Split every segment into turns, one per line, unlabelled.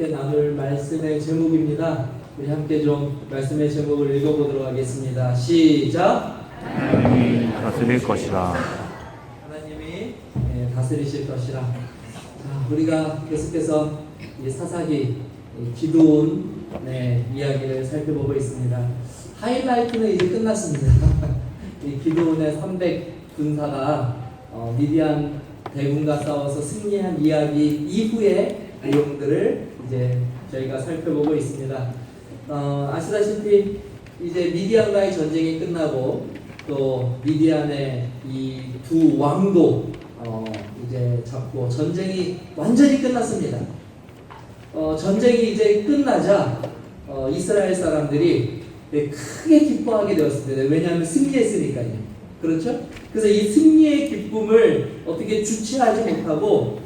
함께 나눌 말씀의 제목입니다. 우리 함께 좀 말씀의 제목을 읽어보도록 하겠습니다. 시작.
하나님이 다스릴 것이라.
하나님이 다스리실 것이라. 자, 우리가 계속해서 이 사사기 기드온 이야기를 살펴보고 있습니다. 하이라이트는 이제 끝났습니다. 이 기드온의 300 군사가 미디안 대군과 싸워서 승리한 이야기 이후의 내용들을 이제 저희가 살펴보고 있습니다. 아시다시피 이제 미디안과의 전쟁이 끝나고 또 미디안의 이 두 왕도 이제 잡고 전쟁이 완전히 끝났습니다. 전쟁이 이제 끝나자 이스라엘 사람들이 크게 기뻐하게 되었습니다. 왜냐하면 승리했으니까요. 그렇죠? 그래서 이 승리의 기쁨을 어떻게 주체하지 못하고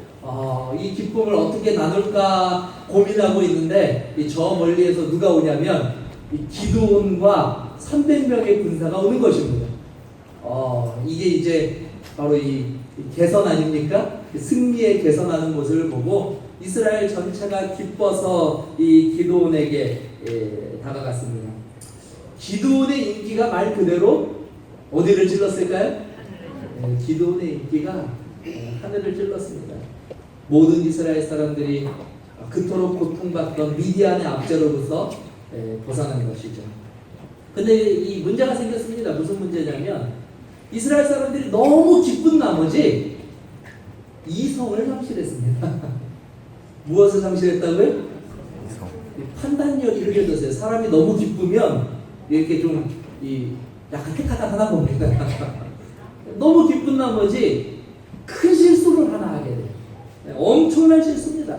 이 기쁨을 어떻게 나눌까 고민하고 있는데 저 멀리에서 누가 오냐면 이 기드온과 300명의 군사가 오는 것입니다. 이게 이제 바로 이 개선 아닙니까? 승리의 개선하는 모습을 보고 이스라엘 전체가 기뻐서 이 기드온에게 다가갔습니다. 기드온의 인기가 말 그대로 어디를 찔렀을까요? 기드온의 인기가 하늘을 찔렀습니다. 모든 이스라엘 사람들이 그토록 고통받던 미디안의 압제로부터 벗어난 것이죠. 근데 이 문제가 생겼습니다. 무슨 문제냐면 이스라엘 사람들이 너무 기쁜 나머지 이성을 상실했습니다. 무엇을 상실했다고요? 판단력이 흐려졌어요. 사람이 너무 기쁘면 이렇게 좀 약간 택하다 하나 봅니다. 너무 기쁜 나머지 큰 실수를 하나 하게 돼요. 엄청난 실수입니다.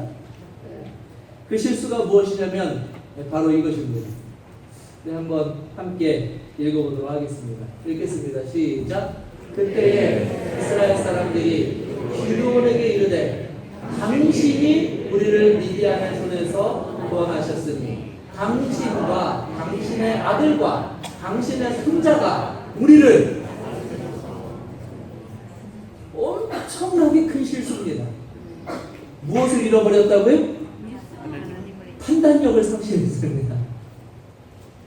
그 실수가 무엇이냐면 바로 이것입니다. 한번 함께 읽어보도록 하겠습니다. 읽겠습니다. 시작. 그때에 이스라엘 사람들이 기드온에게 이르되 당신이 우리를 미디안의 손에서 구원하셨으니 당신과 당신의 아들과 당신의 손자가 우리를 엄청나게 큰 실수입니다. 무엇을 잃어버렸다고요? 판단력을 상실했습니다.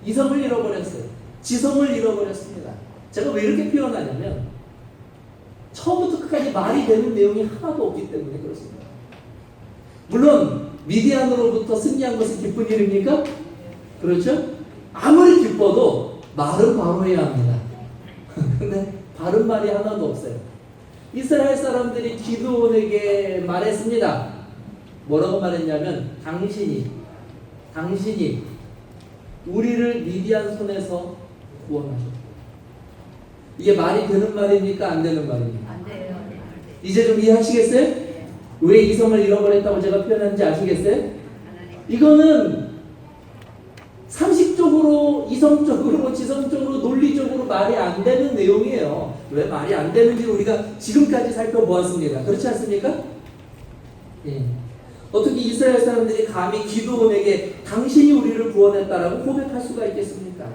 이성을 잃어버렸어요. 지성을 잃어버렸습니다. 제가 왜 이렇게 표현하냐면 처음부터 끝까지 말이 되는 내용이 하나도 없기 때문에 그렇습니다. 물론 미디안으로부터 승리한 것은 기쁜 일입니까? 그렇죠? 아무리 기뻐도 말은 바로 해야 합니다. 근데 바른 말이 하나도 없어요. 이스라엘 사람들이 기드온에게 말했습니다. 뭐라고 말했냐면 당신이 우리를 미디안 손에서 구원하셨다. 이게 말이 되는 말입니까? 안 되는 말입니까?
안 돼요.
이제 좀 이해하시겠어요? 왜 이성을 잃어버렸다고 제가 표현하는지 아시겠어요? 이거는 상식적으로, 이성적으로, 지성적으로, 논리적으로 말이 안 되는 내용이에요. 왜 말이 안 되는지 우리가 지금까지 살펴보았습니다. 그렇지 않습니까? 예. 어떻게 이스라엘 사람들이 감히 기드온에게 당신이 우리를 구원했다라고 고백할 수가 있겠습니까?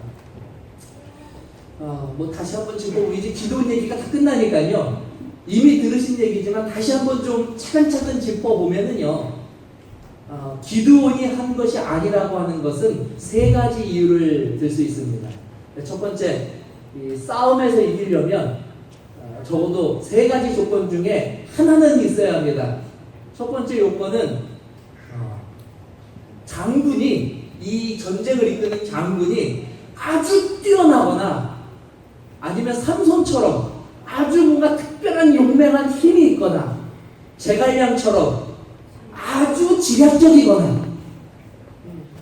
다시 한번 짚어보고 이제 기드온 얘기가 다 끝나니까요. 이미 들으신 얘기지만 다시 한번 좀 차근차근 짚어보면은요. 기드온이 한 것이 아니라고 하는 것은 세 가지 이유를 들 수 있습니다. 첫 번째, 이 싸움에서 이기려면 적어도 세 가지 조건 중에 하나는 있어야 합니다. 첫 번째 요건은 장군이, 이 전쟁을 이끄는 장군이 아주 뛰어나거나 아니면 삼손처럼 아주 뭔가 특별한 용맹한 힘이 있거나 제갈량처럼 아주 지략적이거나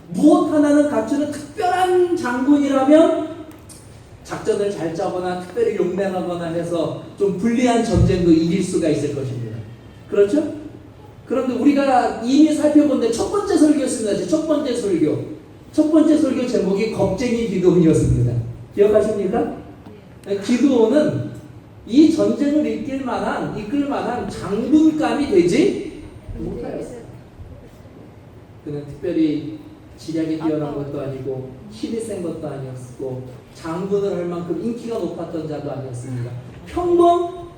무엇 하나는 갖추는 특별한 장군이라면 작전을 잘 짜거나 특별히 용맹하거나 해서 좀 불리한 전쟁도 이길 수가 있을 것입니다. 그렇죠? 그런데 우리가 이미 살펴본데 첫 번째 설교였습니다. 첫 번째 설교 제목이 겁쟁이 기드온이었습니다. 기억하십니까? 기드온은 이 전쟁을 이끌 만한 장군감이 되지 못하였어요. 그는 특별히 지략이 뛰어난 것도 아니고 힘이 센 것도 아니었고 장군을 할 만큼 인기가 높았던 자도 아니었습니다. 평범,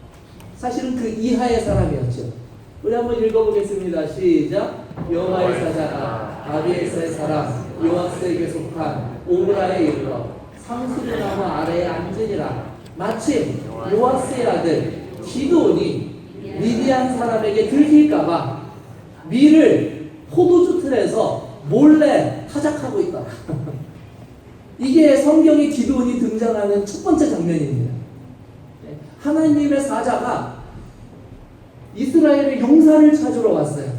사실은 그 이하의 사람이었죠. 우리 한번 읽어보겠습니다. 시작. 여호와의 사자가 아비에스의 사람 요아스에게 속한 오므라에 이르러 상수리나무 아래에 앉으니라. 마침 요아스의 아들 기드온이 미디안 사람에게 들킬까봐 밀을 포도주 틀에서 몰래 타작하고 있더라. 이게 성경에 기드온이 등장하는 첫 번째 장면입니다. 하나님의 사자가 이스라엘의 용사를 찾으러 왔어요.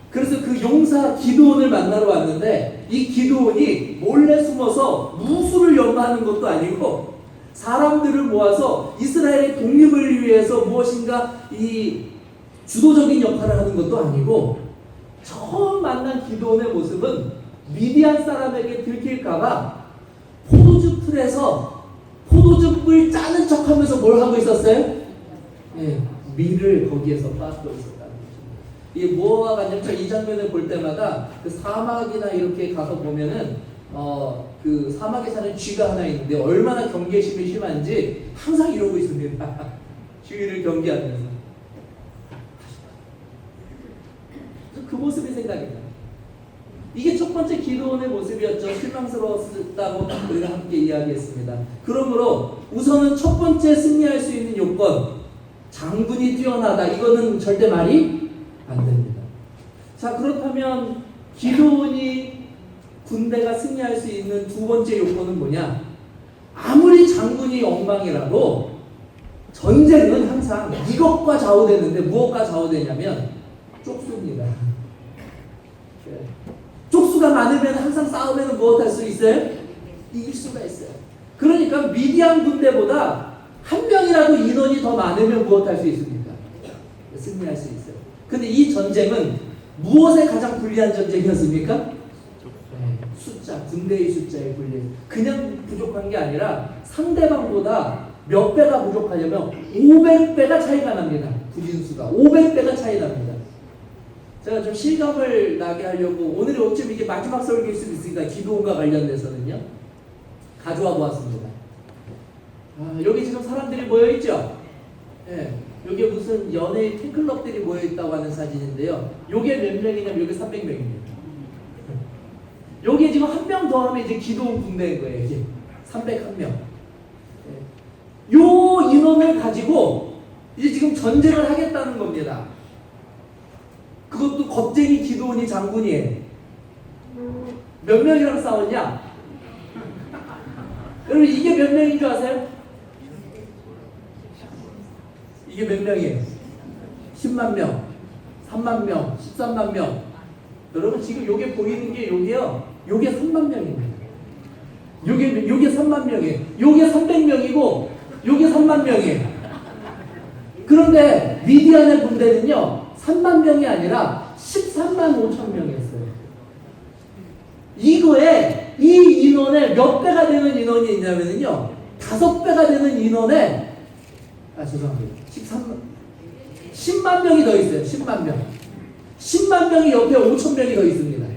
그래서 그 용사 기드온을 만나러 왔는데 이 기드온이 몰래 숨어서 무술을 연마하는 것도 아니고 사람들을 모아서 이스라엘의 독립을 위해서 무엇인가 이 주도적인 역할을 하는 것도 아니고 처음 만난 기드온의 모습은 미디안 사람에게 들킬까봐 포도주 틀에서 포도즙을 짜는 척하면서 뭘 하고 있었어요? 예, 밀을 거기에서 빻고 있었다는 거죠. 이게 뭐와 관련해서 이 장면을 볼 때마다 그 사막이나 이렇게 가서 보면은 그 사막에 사는 쥐가 하나 있는데 얼마나 경계심이 심한지 항상 이러고 있습니다. 주위를 경계하면서 그 모습이 생각이 나요. 이게 첫 번째 기드온의 모습이었죠. 실망스러웠다고 우리가 함께 이야기했습니다. 그러므로 우선은 첫 번째 승리할 수 있는 요건, 장군이 뛰어나다. 이거는 절대 말이 안 됩니다. 자, 그렇다면 기드온이 군대가 승리할 수 있는 두 번째 요건은 뭐냐? 아무리 장군이 엉망이라도 전쟁은 항상 이것과 좌우되는데 무엇과 좌우되냐면 쪽수입니다. 쪽수가 많으면 항상 싸우면 무엇 할 수 있어요? 이길 수가 있어요. 그러니까 미디안 군대보다 한 명이라도 인원이 더 많으면 무엇 할 수 있습니까? 승리할 수 있어요. 근데 이 전쟁은 무엇에 가장 불리한 전쟁이었습니까? 네, 숫자, 군대의 숫자에 불리해요. 그냥 부족한 게 아니라 상대방보다 몇 배가 부족하냐면 500배가 차이가 납니다. 부진수가 500배가 차이 납니다. 제가 좀 실감을 나게 하려고 오늘이 어쩜 이게 마지막 설교일 수도 있으니까 기도원과 관련돼서는요 가져와 보았습니다. 여기 지금 사람들이 모여있죠? 네, 여기 무슨 연예인 팬클럽들이 모여있다고 하는 사진인데요. 요게 몇 명이냐면 요게 300명입니다. 요게 지금 한 명 더 하면 이제 기도원 군대인 거예요. 이게 301명. 네. 요 인원을 가지고 이제 지금 전쟁을 하겠다는 겁니다. 그것도 겁쟁이 기드온이 장군이에요. 몇 명이랑 싸웠냐? 여러분 이게 몇 명인 줄 아세요? 이게 몇 명이에요? 10만 명, 3만 명, 13만 명. 여러분 지금 요게 보이는 게 요게요. 요게 3만 명입니다. 요게 3만 명이에요. 요게 300명이고 요게 3만 명이에요. 그런데 미디안의 군대는요. 3만 명이 아니라 13만 5천 명이었어요. 이거에 이 인원에 몇 배가 되는 인원이 있냐면요. 5배가 되는 인원에 죄송합니다. 10만 명이 더 있어요. 10만 명. 10만 명이 옆에 5천 명이 더 있습니다.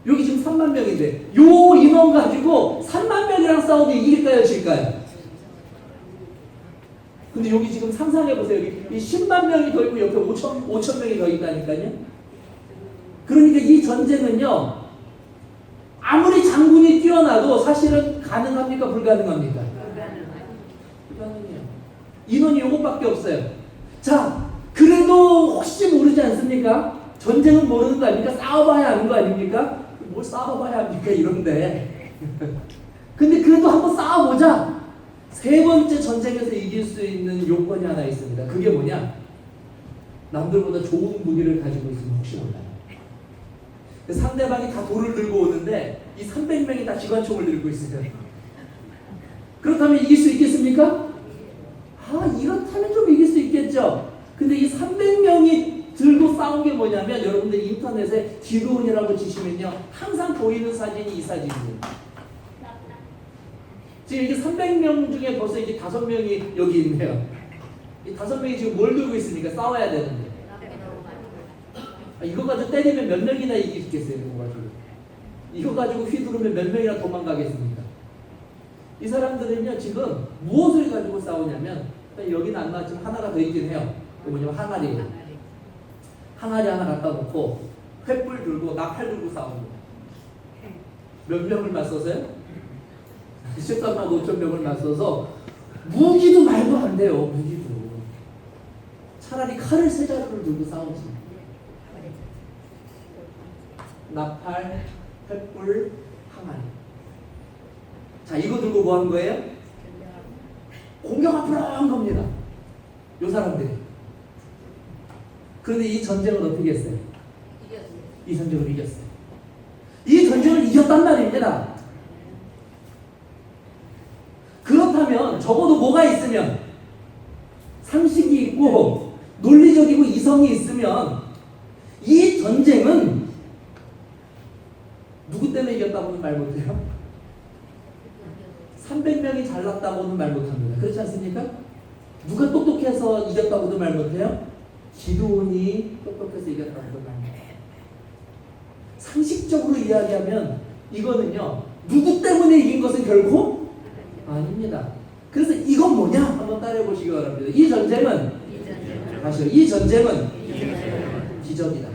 여기 지금 3만 명인데 요 인원 가지고 3만 명이랑 싸우면 이길까요? 질까요? 근데 여기 지금 상상해보세요. 여기 이 10만 명이 더 있고 옆에 5천 명이 더 있다니까요. 그러니까 이 전쟁은요. 아무리 장군이 뛰어나도 사실은 가능합니까? 불가능합니까? 불가능해요. 인원이 요것밖에 없어요. 자, 그래도 혹시 모르지 않습니까? 전쟁은 모르는 거 아닙니까? 싸워봐야 하는 거 아닙니까? 뭘 싸워봐야 합니까? 이런데. 근데 그래도 한번 싸워보자. 세 번째 전쟁에서 이길 수 있는 요건이 하나 있습니다. 그게 뭐냐? 남들보다 좋은 무기를 가지고 있으면 혹시 몰라요. 상대방이 다 돌을 들고 오는데 이 300명이 다 기관총을 들고 있어요. 그렇다면 이길 수 있겠습니까? 이렇다면 좀 이길 수 있겠죠. 근데 이 300명이 들고 싸운 게 뭐냐면 여러분들 인터넷에 기드온이라고 치시면요 항상 보이는 사진이 이 사진입니다. 지금 이게 300명 중에 벌써 이제 5명이 여기 있네요. 이 5명이 지금 뭘 들고 있으니까 싸워야 되는데. 이거 가지고 때리면 몇 명이나 이기겠어요, 이거 가지고. 이거 가지고 휘두르면 몇 명이나 도망가겠습니까? 이 사람들은요, 지금 무엇을 가지고 싸우냐면, 여기는 안 나왔지만 하나가 더 있긴 해요. 그 뭐냐면 항아리예요. 항아리 하나 갖다 놓고, 횃불 들고 나팔 들고 싸웁니다. 몇 명을 맞서서요? 13만 5천 명을 맞서서 무기도 말도 안 돼요. 무기도. 차라리 칼을 세 자루를 들고 싸우지. 나팔, 횃불, 항아리. 자, 이거 들고 뭐 한 거예요? 공격 앞으로 한 겁니다. 요 사람들이. 그런데 이 전쟁을 어떻게 했어요? 이 전쟁을 이겼어요. 이 전쟁을 이겼단 말입니다. 그렇다면 적어도 뭐가 있으면 상식이 있고 논리적이고 이성이 있으면 이 전쟁은 누구 때문에 이겼다고는 말 못해요? 300명이 잘났다고는 말 못합니다. 그렇지 않습니까? 누가 똑똑해서 이겼다고도 말 못해요? 기드온이 똑똑해서 이겼다고도 말 못해요. 상식적으로 이야기하면 이거는요, 누구 때문에 이긴 것은 결코 아닙니다. 그래서 이건 뭐냐? 한번 따라해 보시기 바랍니다. 이 전쟁은 기적이다.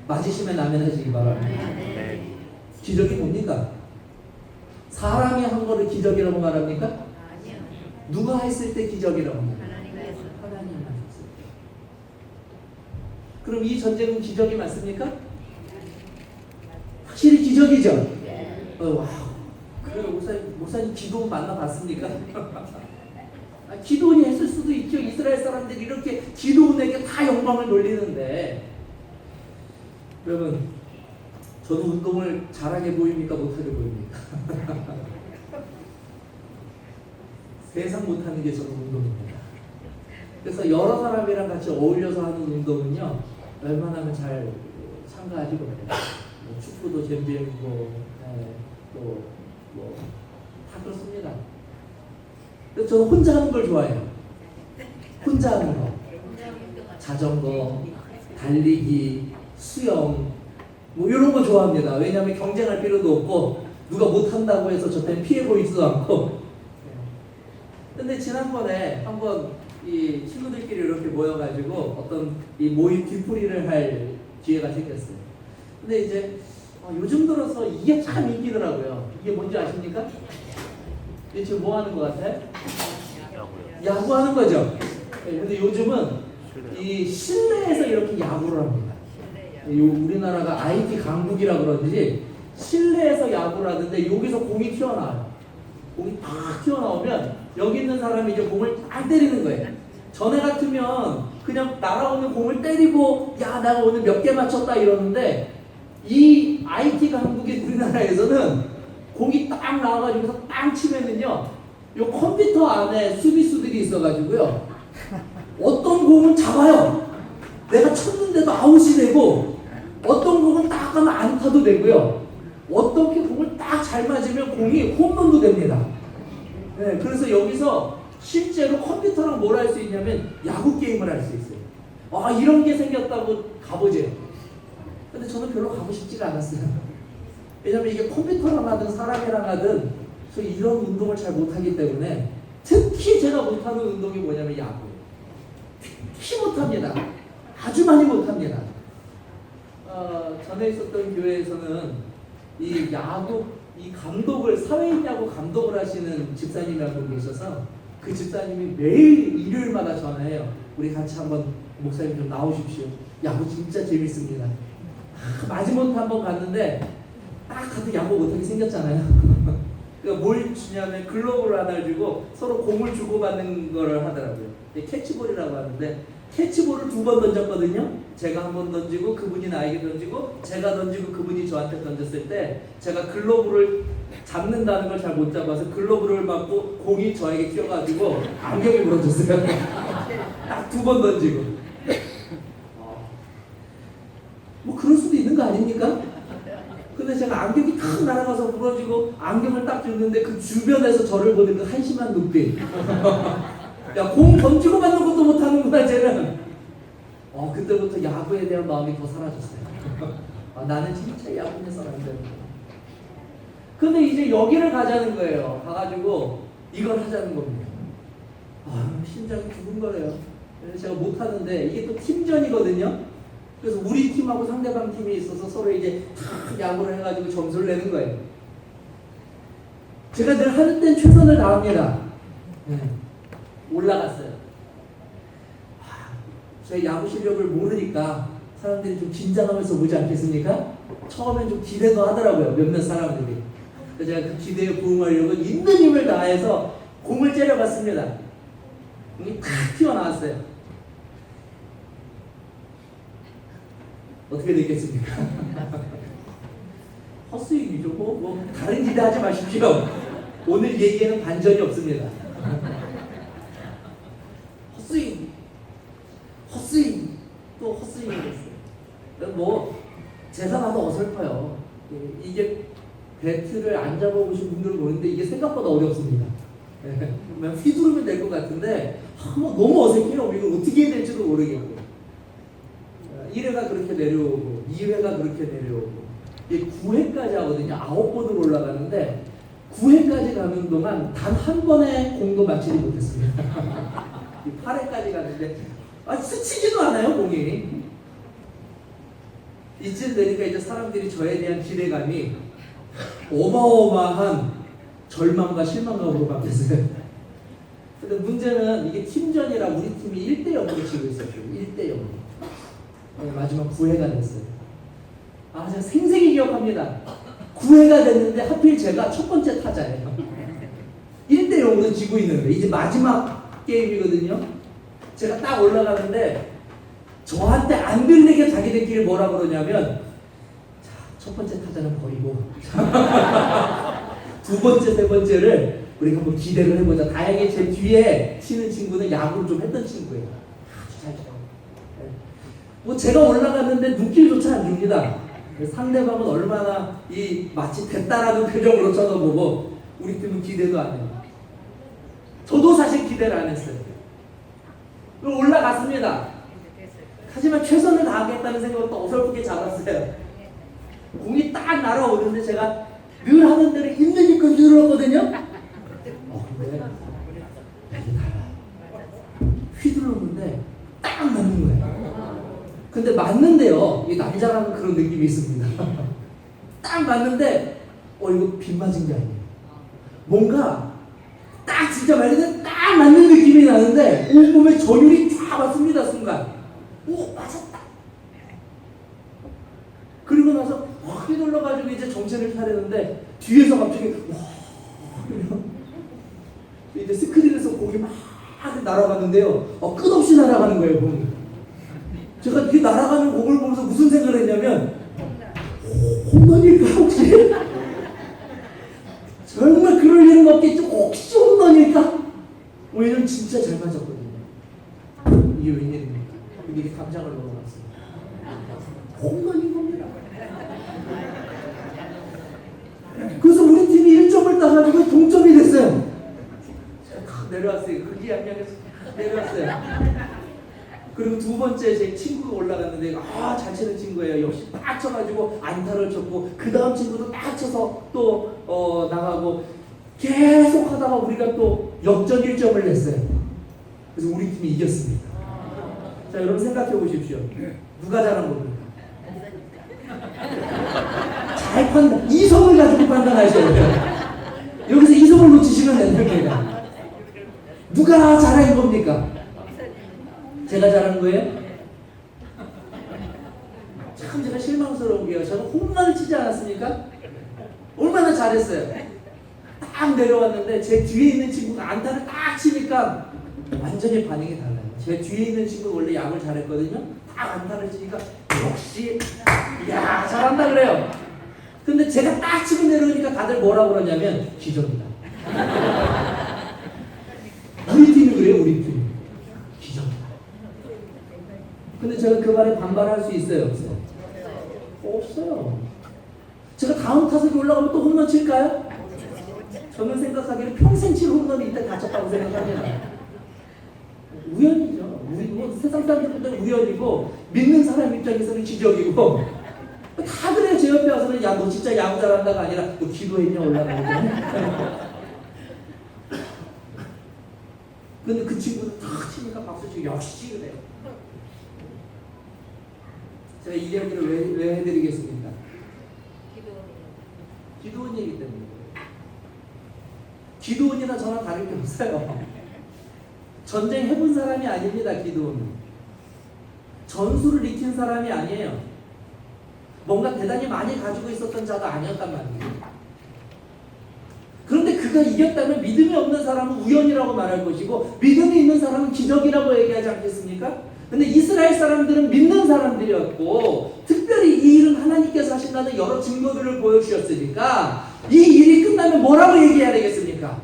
맞으시면 아멘 하시기 바랍니다. 기적이 뭡니까? 사람이 한 거를 기적이라고 말합니까? 누가 했을 때 기적이라고 말합니까? 하나님이 하셨을 때. 그럼 이 전쟁은 기적이 맞습니까? 확실히 기적이죠? 와우. 그래요, 목사님 기도원 만나봤습니까? 기도원이 했을 수도 있죠. 이스라엘 사람들이 이렇게 기도원에게 다 영광을 돌리는데, 여러분, 저도 운동을 잘하게 보입니까? 못하게 보입니까? 세상 못하는 게 저는 운동입니다. 그래서 여러 사람이랑 같이 어울려서 하는 운동은요, 웬만하면 잘 참가하지 못해요. 뭐 축구도 잼잼이고, 다 그렇습니다. 그래서 저는 혼자 하는 걸 좋아해요. 혼자 하는 거. 자전거, 달리기, 수영, 뭐 이런 거 좋아합니다. 왜냐하면 경쟁할 필요도 없고 누가 못한다고 해서 저 때문에 피해 보이지도 않고. 근데 지난번에 한번 이 친구들끼리 이렇게 모여가지고 어떤 이 모임 뒤풀이를 할 기회가 생겼어요. 근데 이제 요즘 들어서 이게 참 인기더라고요. 이게 뭔지 아십니까? 이게 지금 뭐 하는 것 같아요? 야구하는 거죠. 근데 요즘은 이 실내에서 이렇게 야구를 합니다. 우리나라가 IT 강국이라 그러듯이 실내에서 야구를 하는데 여기서 공이 튀어나와요. 공이 딱 튀어나오면 여기 있는 사람이 이제 공을 딱 때리는 거예요. 전에 같으면 그냥 날아오는 공을 때리고 야, 내가 오늘 몇 개 맞췄다 이러는데 이 IT 강국인 우리나라에서는 공이 딱 나와가지고서 땅 치면은요, 요 컴퓨터 안에 수비수들이 있어가지고요, 어떤 공은 잡아요. 내가 쳤는데도 아웃이 되고, 어떤 공은 딱 가면 안타도 되고요, 어떻게 공을 딱 잘 맞으면 공이 홈런도 됩니다. 네, 그래서 여기서 실제로 컴퓨터랑 뭘 할 수 있냐면 야구 게임을 할 수 있어요. 이런 게 생겼다고 가보죠. 근데 저는 별로 가고 싶지가 않았어요. 왜냐면 이게 컴퓨터랑 하든 사람이랑 하든 저 이런 운동을 잘 못하기 때문에, 특히 제가 못하는 운동이 뭐냐면 야구예요. 특히 못합니다. 아주 많이 못합니다. 전에 있었던 교회에서는 이 야구, 이 감독을, 사회인 야구 감독을 하시는 집사님이 한 분 계셔서 그 집사님이 매일 일요일마다 전화해요. 우리 같이 한번 목사님 좀 나오십시오. 야구 진짜 재밌습니다. 마지못해 한번 갔는데 딱 가도 야구 못하게 생겼잖아요. 그러니까 뭘 주냐면 글러브를 하나 주고 서로 공을 주고받는 거를 하더라고요. 캐치볼이라고 하는데 캐치볼을 2번 던졌거든요. 제가 한 번 던지고 그분이 나에게 던지고 제가 던지고 그분이 저한테 던졌을 때 제가 글러브를 잡는다는 걸 잘 못 잡아서 글러브를 맞고 공이 저에게 튀어가지고 안경이 부러졌어요. 딱 2번 던지고. 뭐 그럴 수도 있는 거 아닙니까? 근데 제가 안경이 탁 날아가서 부러지고 안경을 딱 줬는데 그 주변에서 저를 보는 그 한심한 눈빛. 야, 공 던지고 받는 것도 못하는구나 쟤는. 그때부터 야구에 대한 마음이 더 사라졌어요. 나는 진짜 야구에서는 안 되는구나. 근데 이제 여기를 가자는 거예요. 가가지고 이걸 하자는 겁니다. 심장이 두근거려요. 그래서 제가 못하는데 이게 또 팀전이거든요. 그래서 우리 팀하고 상대방 팀이 있어서 서로 이제 탁 야구를 해가지고 점수를 내는 거예요. 제가 늘 하는 땐 최선을 다합니다. 올라갔어요. 저희 야구 실력을 모르니까 사람들이 좀 긴장하면서 보지 않겠습니까? 처음엔 좀 기대도 하더라고요. 몇몇 사람들이. 그래서 제가 그 기대에 부응하려고 있는 힘을 다해서 공을 째려봤습니다. 공이 탁 튀어나왔어요. 어떻게 되겠습니까? 헛스윙이죠. 뭐 다른 기대하지 마십시오. 오늘 얘기에는 반전이 없습니다. 헛스윙, 또 헛스윙이 됐어요. 뭐 제가 봐도 어설퍼요. 이게 배트를 안 잡아보신 분들은 모르는데 이게 생각보다 어렵습니다. 그냥 휘두르면 될 것 같은데 뭐 너무 어색해요. 이걸 어떻게 해야 될지도 모르겠고 1회가 그렇게 내려오고 2회가 그렇게 내려오고 9회까지 하거든요. 9번으로 올라가는데 9회까지 가는 동안 단 한 번의 공도 맞히지 못했습니다. 8회까지 가는데 스치지도 않아요, 공이. 이쯤 되니까 이제 사람들이 저에 대한 기대감이 어마어마한 절망과 실망감으로 바뀌었어요. 근데 문제는 이게 팀전이라 우리 팀이 1대0으로 지고 있었어요. 1대0. 마지막 9회가 됐어요. 제가 생생히 기억합니다. 9회가 됐는데 하필 제가 첫 번째 타자예요. 1대0으로 지고 있는데 이제 마지막 게임이거든요. 제가 딱 올라가는데 저한테 안 들리게 자기들끼리 뭐라 그러냐면 첫 번째 타자는 버리고 두 번째, 세 번째를 우리가 한번 기대를 해보자. 다행히 제 뒤에 치는 친구는 야구를 좀 했던 친구예요. 아주 잘 쳐요. 뭐 제가 올라갔는데 눈길조차 안 줍니다. 상대방은 얼마나 마치 됐다라는 표정으로 쳐다보고 우리 팀은 기대도 안 해요. 저도 사실 기대를 안 했어요. 올라갔습니다. 하지만 최선을 다하겠다는 생각으로 또 어설프게 잡았어요. 공이 딱 날아오는데 제가 늘 하는 대로 있는 힘껏 휘둘렀거든요. 근데 휘둘렀는데 딱 맞는 거예요. 근데 맞는데요, 이 남자라는 그런 느낌이 있습니다. 딱 맞는데 이거 빗 맞은 게 아니에요. 뭔가 딱 진짜 말리는 딱 맞는 느낌이 나는데 온몸에 전율이 쫙 왔습니다. 순간 맞았다. 그리고 나서 확 휘둘러가지고 이제 정체를 차리는데 뒤에서 갑자기 이제 스크린에서 공이 막 날아가는데요. 끝없이 날아가는 거예요, 공이. 제가 이 날아가는 공을 보면서 무슨 생각을 했냐면 홈런일까 혹시? 정말 그럴 일은 없겠죠. 혹시 홈런일까? 왜냐면 진짜 잘 맞았거든요. 이게 웬일입니까? 근데 이게 감장을 넘어갔어요. 홈런인 겁니다. 그래서 우리 팀이 1점을 따가지고 동점이 됐어요. 내려왔어요. 그게 양양에서 내려왔어요. 그리고 두 번째 제 친구가 올라갔는데 잘 치는 친구예요. 역시 딱 쳐가지고 안타를 쳤고 그 다음 친구도 딱 쳐서 또 나가고 계속 하다가 우리가 또 역전 1점을 냈어요. 그래서 우리 팀이 이겼습니다. 자, 여러분 생각해 보십시오. 누가 잘한 겁니까? 잘 판단, 이성을 가지고 판단하셔야 돼요. 여기서 이성을 놓치시면 안 됩니다. 누가 잘한 겁니까? 제가 잘한 거예요? 참 제가 실망스러운 게요. 저는 홈런을 치지 않았습니까? 얼마나 잘했어요. 딱 내려왔는데 제 뒤에 있는 친구가 안타를 딱 치니까 완전히 반응이 달라요. 제 뒤에 있는 친구가 원래 야구를 잘했거든요. 딱 안타를 치니까 역시 이야 잘한다 그래요. 근데 제가 딱 치고 내려오니까 다들 뭐라고 그러냐면 기적이다. 우리 팀이 그래요. 우리 팀 기적이다. 근데 제가 그 말에 반발할 수 있어요? 없어요? 없어요. 제가 다음 타석에 올라가면 또 홈런 칠까요? 저는 생각하기에는 평생 칠 홈런이 이때 다쳤다고 생각합니다. 우연이죠. 세상 사람들은 우연이고 믿는 사람 입장에서는 기적이고 다 그래요. 제 옆에 와서는 야 너 진짜 야구 잘한다가 아니라 너 기도했냐 올라가는데. 근데 그 친구는 탁 치니까 박수 치고 역시 그래요. 제가 이 이야기를 왜 해드리겠습니까? 기도원이기 때문에. 기도원이나 저나 다를 게 없어요. 전쟁 해본 사람이 아닙니다. 기도원은 전술을 익힌 사람이 아니에요. 뭔가 대단히 많이 가지고 있었던 자도 아니었단 말이에요. 그런데 그가 이겼다면 믿음이 없는 사람은 우연이라고 말할 것이고 믿음이 있는 사람은 기적이라고 얘기하지 않겠습니까? 근데 이스라엘 사람들은 믿는 사람들이었고 특별히 이 일은 하나님께서 하신다는 여러 증거들을 보여주셨으니까 이 일이 끝나면 뭐라고 얘기해야 되겠습니까?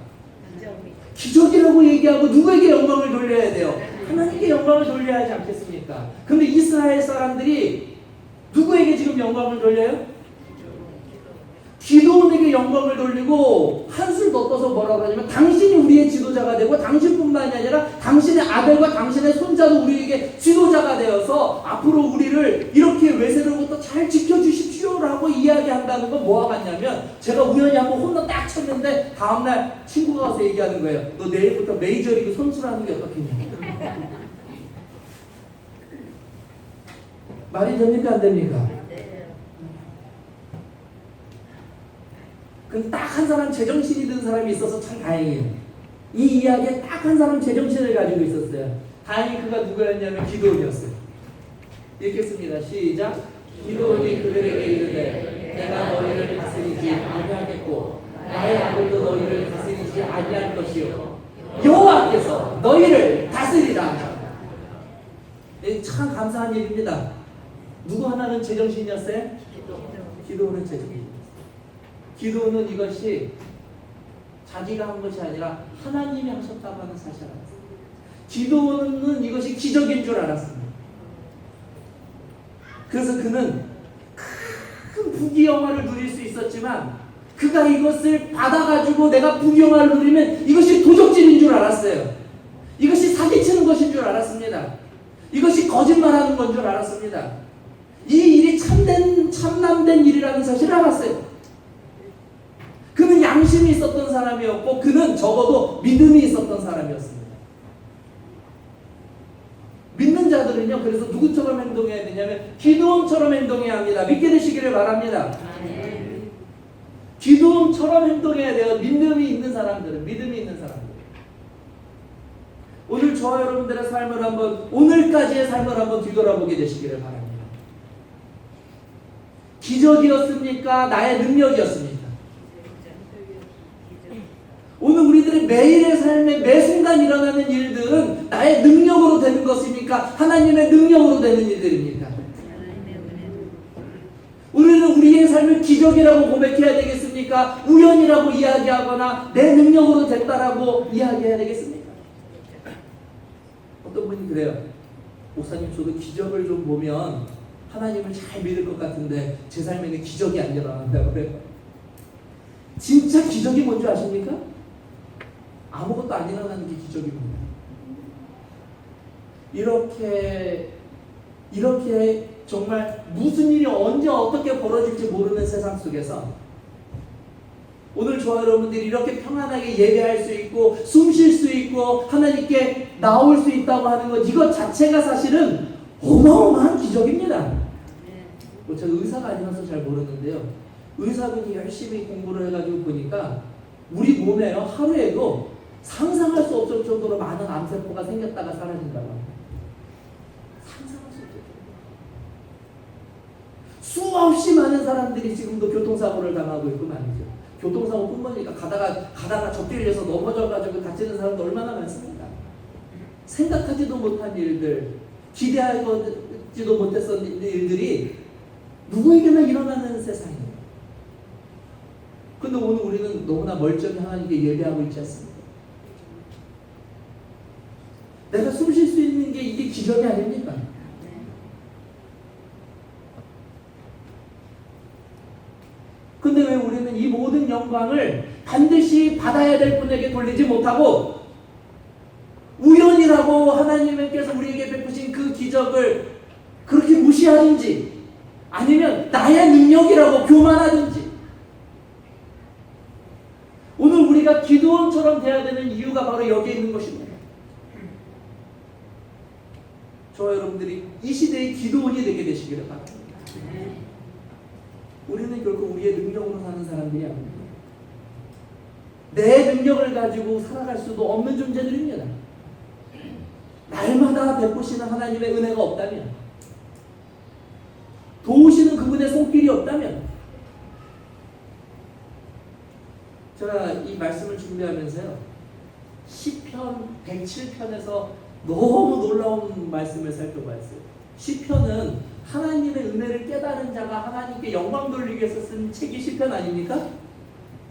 기적이라고 얘기하고 누구에게 영광을 돌려야 돼요? 하나님께 영광을 돌려야 하지 않겠습니까? 근데 이스라엘 사람들이 누구에게 지금 영광을 돌려요? 기도원에게 영광을 돌리고 한술 더 떠서 뭐라고 하냐면 당신이 우리의 지도자가 되고 당신뿐만이 아니라 당신의 아들과 당신의 손자도 우리에게 지도자가 되어서 앞으로 우리를 이렇게 외세로부터 잘 지켜주십시오라고 이야기한다는 건 뭐와 같냐면 제가 우연히 한번 홈런 딱 쳤는데 다음날 친구가 와서 얘기하는 거예요. 너 내일부터 메이저리그 선수라는 게 어떻겠냐. 말이 됩니까 안 됩니까? 근데 딱 한 사람 제정신이 든 사람이 있어서 참 다행이에요. 이 이야기에 딱 한 사람 제정신을 가지고 있었어요. 다행히 그가 누구였냐면 기도원이었어요. 읽겠습니다. 시작. 기도원이 그들에게 이르되 내가 너희를 다스리지 아니하겠고 나의 아들도 너희를 다스리지 아니할 것이요 여호와께서 너희를 다스리라. 참 감사한 일입니다. 누구 하나는 제정신이었어요? 기도원은 제정신. 기도는 이것이 자기가 한 것이 아니라 하나님이 하셨다고 하는 사실을 알았어요. 기도는 이것이 기적인 줄 알았습니다. 그래서 그는 큰 부귀영화를 누릴 수 있었지만 그가 이것을 받아가지고 내가 부귀영화를 누리면 이것이 도적질인 줄 알았어요. 이것이 사기치는 것인 줄 알았습니다. 이것이 거짓말하는 건 줄 알았습니다. 이 일이 참남된 일이라는 사실을 알았어요. 그는 양심이 있었던 사람이었고 그는 적어도 믿음이 있었던 사람이었습니다. 믿는 자들은요, 그래서 누구처럼 행동해야 되냐면 기도원처럼 행동해야 합니다. 믿게 되시기를 바랍니다. 기도원처럼 행동해야 돼요. 믿음이 있는 사람들은, 믿음이 있는 사람들. 오늘 저와 여러분들의 삶을 한번, 오늘까지의 삶을 한번 뒤돌아보게 되시기를 바랍니다. 기적이었습니까? 나의 능력이었습니까? 오늘 우리들의 매일의 삶에 매 순간 일어나는 일들은 나의 능력으로 되는 것입니까? 하나님의 능력으로 되는 일들입니까? 우리는 우리의 삶을 기적이라고 고백해야 되겠습니까? 우연이라고 이야기하거나 내 능력으로 됐다라고 이야기해야 되겠습니까? 어떤 분이 그래요. 목사님, 저도 기적을 좀 보면 하나님을 잘 믿을 것 같은데 제 삶에는 기적이 안 일어난다고 그래요. 진짜 기적이 뭔지 아십니까? 아무것도 안 일어나는 게 기적입니다. 이렇게 정말 무슨 일이 언제 어떻게 벌어질지 모르는 세상 속에서 오늘 저와 여러분들이 이렇게 평안하게 예배할 수 있고 숨 쉴 수 있고 하나님께 나올 수 있다고 하는 것, 이것 자체가 사실은 어마어마한 기적입니다. 제가 의사가 아니라서 잘 모르는데요, 의사분이 열심히 공부를 해가지고 보니까 우리 몸에요, 하루에도 상상할 수 없을 정도로 많은 암세포가 생겼다가 사라진다고 합니다. 상상할 수 없을 정도. 수없이 많은 사람들이 지금도 교통사고를 당하고 있고 말이죠. 교통사고뿐만이니까 가다가 접질려서 넘어져가지고 다치는 사람도 얼마나 많습니까? 생각하지도 못한 일들, 기대하지도 못했던 일들이 누구에게나 일어나는 세상이에요. 근데 오늘 우리는 너무나 멀쩡히 하나님께 예배하고 있지 않습니까? 내가 숨 쉴 수 있는 게 이게 기적이 아닙니까? 근데 왜 우리는 이 모든 영광을 반드시 받아야 될 분에게 돌리지 못하고 우연이라고 하나님께서 우리에게 베푸신 그 기적을 그렇게 무시하든지 아니면 나의 능력이라고 교만하든지, 오늘 우리가 기도원처럼 돼야 되는 이유가 바로 여기에 있는 것입니다. 저와 여러분들이 이 시대의 기도원이 되게 되시기를 바랍니다. 우리는 결코 우리의 능력으로 사는 사람들이 아닙니다. 내 능력을 가지고 살아갈 수도 없는 존재들입니다. 날마다 베푸시는 하나님의 은혜가 없다면, 도우시는 그분의 손길이 없다면, 제가 이 말씀을 준비하면서요, 시편 107편에서 너무 놀라운 말씀을 살펴봤어요. 시편은 하나님의 은혜를 깨달은 자가 하나님께 영광 돌리기 위해서 쓴 책이 시편 아닙니까?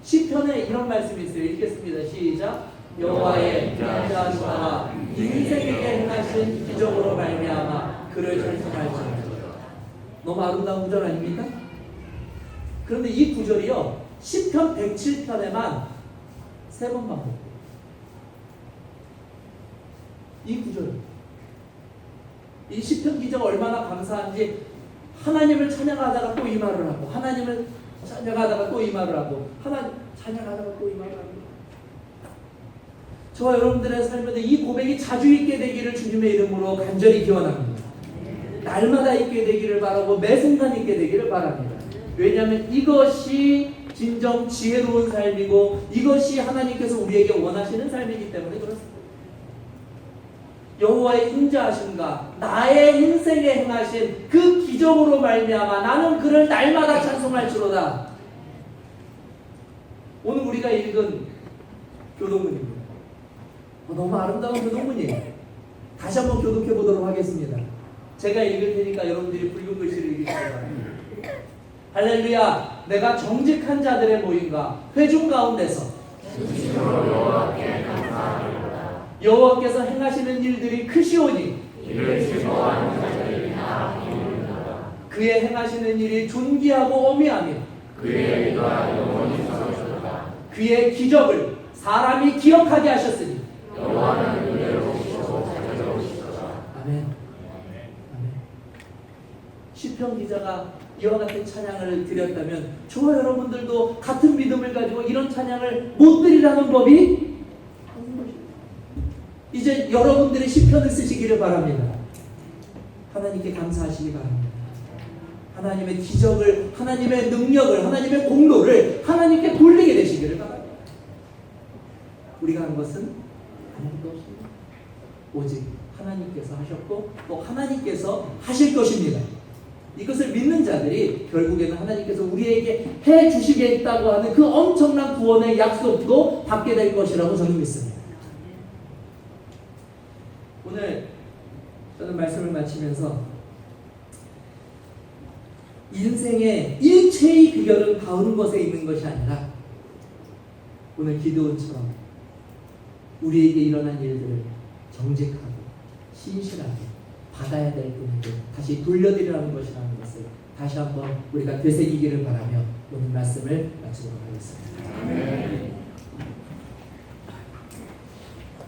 시편에 이런 말씀이 있어요. 읽겠습니다. 시작. 여호와의 인자하신 자가 인생에게 행하신 기적으로 말미암아 그를 찬송할지어다. 너무 아름다운 구절 아닙니까? 그런데 이 구절이요, 시편 107편에만 3번 반복돼요. 이 구절, 이 시편 기자가 얼마나 감사한지, 하나님을 찬양하다가 또 이 말을 하고, 하나님을 찬양하다가 또 이 말을 하고, 하나님 찬양하다가 또 이 말을 하고. 저와 여러분들의 삶에도 이 고백이 자주 있게 되기를 주님의 이름으로 간절히 기원합니다. 날마다 있게 되기를 바라고 매 순간 있게 되기를 바랍니다. 왜냐하면 이것이 진정 지혜로운 삶이고, 이것이 하나님께서 우리에게 원하시는 삶이기 때문에 그렇습니다. 여호와의 인자하심과 나의 인생에 행하신 그 기적으로 말미암아 나는 그를 날마다 찬송할지로다. 오늘 우리가 읽은 교독문입니다. 너무 아름다운 교독문이에요. 다시 한번 교독해 보도록 하겠습니다. 제가 읽을 테니까 여러분들이 붉은 글씨를 읽으시기 바랍니다. 할렐루야. 내가 정직한 자들의 모임과 회중 가운데서 여호와께서 행하시는 일들이 크시오니 그의 행하시는 일이 존귀하고 어미하며 그의 기적을 사람이 기억하게 하셨으니 아멘. 시편 기자가 이와 같은 찬양을 드렸다면 저와 여러분들도 같은 믿음을 가지고 이런 찬양을 못 드리라는 법이 이제 여러분들의 시편을 쓰시기를 바랍니다. 하나님께 감사하시기 바랍니다. 하나님의 기적을, 하나님의 능력을, 하나님의 공로를 하나님께 돌리게 되시기를 바랍니다. 우리가 한 것은 아무것도 없습니다. 오직 하나님께서 하셨고 또 하나님께서 하실 것입니다. 이것을 믿는 자들이 결국에는 하나님께서 우리에게 해 주시겠다고 하는 그 엄청난 구원의 약속도 받게 될 것이라고 저는 믿습니다. 오늘 저는 말씀을 마치면서 인생의 일체의 비결은 바운 것에 있는 것이 아니라 오늘 기드온처럼 우리에게 일어난 일들을 정직하고 신실하게 받아야 될 분에게 다시 돌려드리라는 것이라는 것을 다시 한번 우리가 되새기기를 바라며 오늘 말씀을 마치도록 하겠습니다.